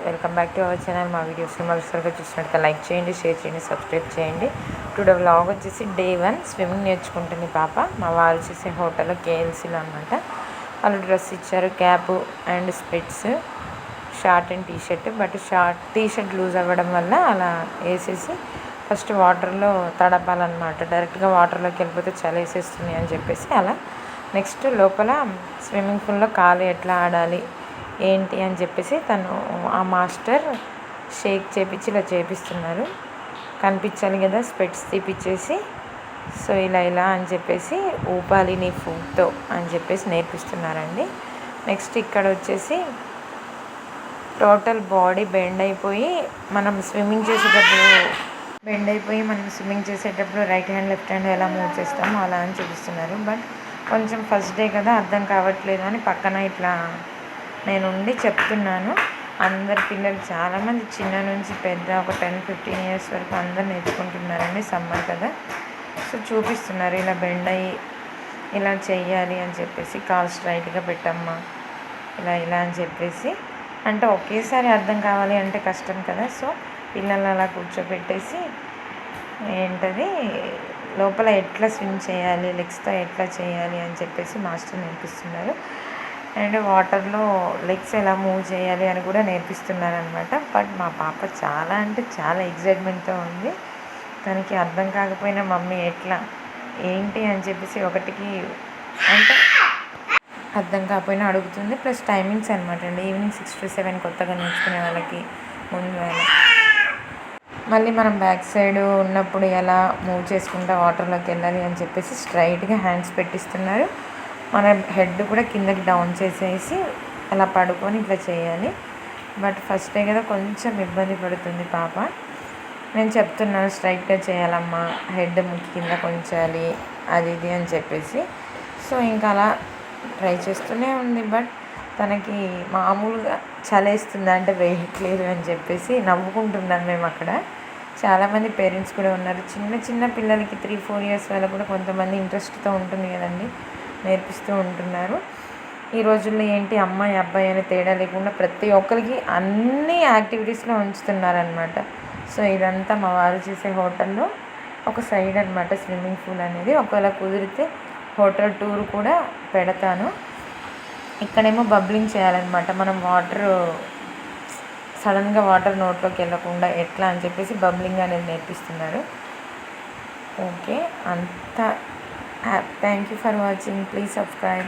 Welcome back to our channel. మా వీడియోస్ని మొదటిసారిగా చూసినట్లయితే లైక్ చేయండి, షేర్ చేయండి, సబ్స్క్రైబ్ చేయండి. టుడే వ్లాగ్ వచ్చేసి డే 1 స్విమ్మింగ్ నేర్చుకుంటుంది పాప. మా వారు చేసే హోటల్లో కేఎల్సీలో అనమాట. వాళ్ళు డ్రెస్ ఇచ్చారు, cap and specs, short and T-shirt. But T-shirt loose అవ్వడం వల్ల అలా వేసేసి ఫస్ట్ వాటర్లో తడపాలన్నమాట. డైరెక్ట్గా వాటర్లోకి వెళ్ళిపోతే చలి వేసేస్తుంది అని చెప్పేసి అలా. నెక్స్ట్ లోపల స్విమ్మింగ్ పూల్లో కాలు ఎట్లా ఆడాలి ఏంటి అని చెప్పేసి తను ఆ మాస్టర్ షేక్ చేపించి ఇలా చేపిస్తున్నారు. కనిపించాలి కదా, స్పెట్స్ తీపిచ్చేసి సో ఇలా అని చెప్పేసి ఊపాలి నీ ఫుట్తో అని చెప్పేసి నేర్పిస్తున్నారండి. నెక్స్ట్ ఇక్కడ వచ్చేసి టోటల్ బాడీ బెండ్ అయిపోయి మనం స్విమ్మింగ్ చేసేటప్పుడు రైట్ హ్యాండ్ లెఫ్ట్ హ్యాండ్ ఎలా మూవ్ చేస్తామో అలా అని చూపిస్తున్నారు. బట్ కొంచెం ఫస్ట్ డే కదా అర్థం కావట్లేదు అని పక్కన ఇట్లా నేను ఉండి చెప్తున్నాను. అందరు పిల్లలు చాలామంది చిన్న నుంచి పెద్ద ఒక 10-15 ఇయర్స్ వరకు అందరు నేర్చుకుంటున్నారండి. సమ్మర్ కదా, సో చూపిస్తున్నారు ఇలా బెండ్ అయ్యి ఇలా చెయ్యాలి అని చెప్పేసి, కాల్ స్ట్రైట్గా పెట్టమ్మా ఇలా అని చెప్పేసి. అంటే ఒకేసారి అర్థం కావాలి అంటే కష్టం కదా, సో పిల్లలు అలా కూర్చోబెట్టేసి ఏంటది లోపల ఎట్లా స్విమ్ చేయాలి, లెగ్స్తో ఎట్లా చేయాలి అని చెప్పేసి మాస్టర్ నేర్పిస్తున్నారు. అండ్ వాటర్లో లెగ్స్ ఎలా మూవ్ చేయాలి అని కూడా నేర్పిస్తున్నారు అనమాట. బట్ మా పాప చాలా అంటే చాలా ఎగ్జైట్మెంట్తో ఉంది. తనకి అర్థం కాకపోయినా మమ్మీ ఎట్లా ఏంటి అని చెప్పేసి ఒకటికి అంటే అర్థం కాకపోయినా అడుగుతుంది. ప్లస్ టైమింగ్స్ అనమాట అండి, ఈవినింగ్ 6 to 7 కొత్తగా నేర్చుకునే వాళ్ళకి ముందు వేళ. మళ్ళీ మనం బ్యాక్ సైడ్ ఉన్నప్పుడు ఎలా మూవ్ చేసుకుంటా వాటర్లోకి వెళ్ళాలి అని చెప్పేసి స్ట్రైట్గా హ్యాండ్స్ పెట్టిస్తున్నారు. మన హెడ్ కూడా కిందకి డౌన్ చేసేసి అలా పడుకొని ఇట్లా చేయాలి. బట్ ఫస్ట్ డే కదా కొంచెం ఇబ్బంది పడుతుంది పాప. నేను చెప్తున్నాను స్ట్రైట్గా చేయాలమ్మా, హెడ్ కింద కొంచాలి అది ఇది అని చెప్పేసి. సో ఇంకా అలా ట్రై చేస్తూనే ఉంది. బట్ తనకి మామూలుగా చలేస్తుంది అంటే వేయట్లేదు అని చెప్పేసి నవ్వుకుంటున్నాను మేము అక్కడ. చాలామంది పేరెంట్స్ కూడా ఉన్నారు. చిన్న పిల్లలకి 3-4 ఇయర్స్ వాళ్ళకు కూడా కొంతమంది ఇంట్రెస్ట్తో ఉంటుంది కదండి, నేర్పిస్తూ ఉంటున్నారు. ఈ రోజుల్లో ఏంటి అమ్మాయి అబ్బాయి అనే తేడా లేకుండా ప్రతి ఒక్కరికి అన్ని యాక్టివిటీస్లో ఉంచుతున్నారనమాట. సో ఇదంతా మా వారు చేసే హోటల్లో ఒక సైడ్ అనమాట స్విమ్మింగ్ పూల్ అనేది. ఒకవేళ కుదిరితే హోటల్ టూర్ కూడా పెడతాను. ఇక్కడేమో బబ్లింగ్ చేయాలన్నమాట. మనం సడన్గా వాటర్ నోట్లోకి వెళ్ళకుండా ఎట్లా అని చెప్పేసి బబ్లింగ్ అనేది నేర్పిస్తున్నారు. ఓకే, అంతా thank you for watching. Please subscribe.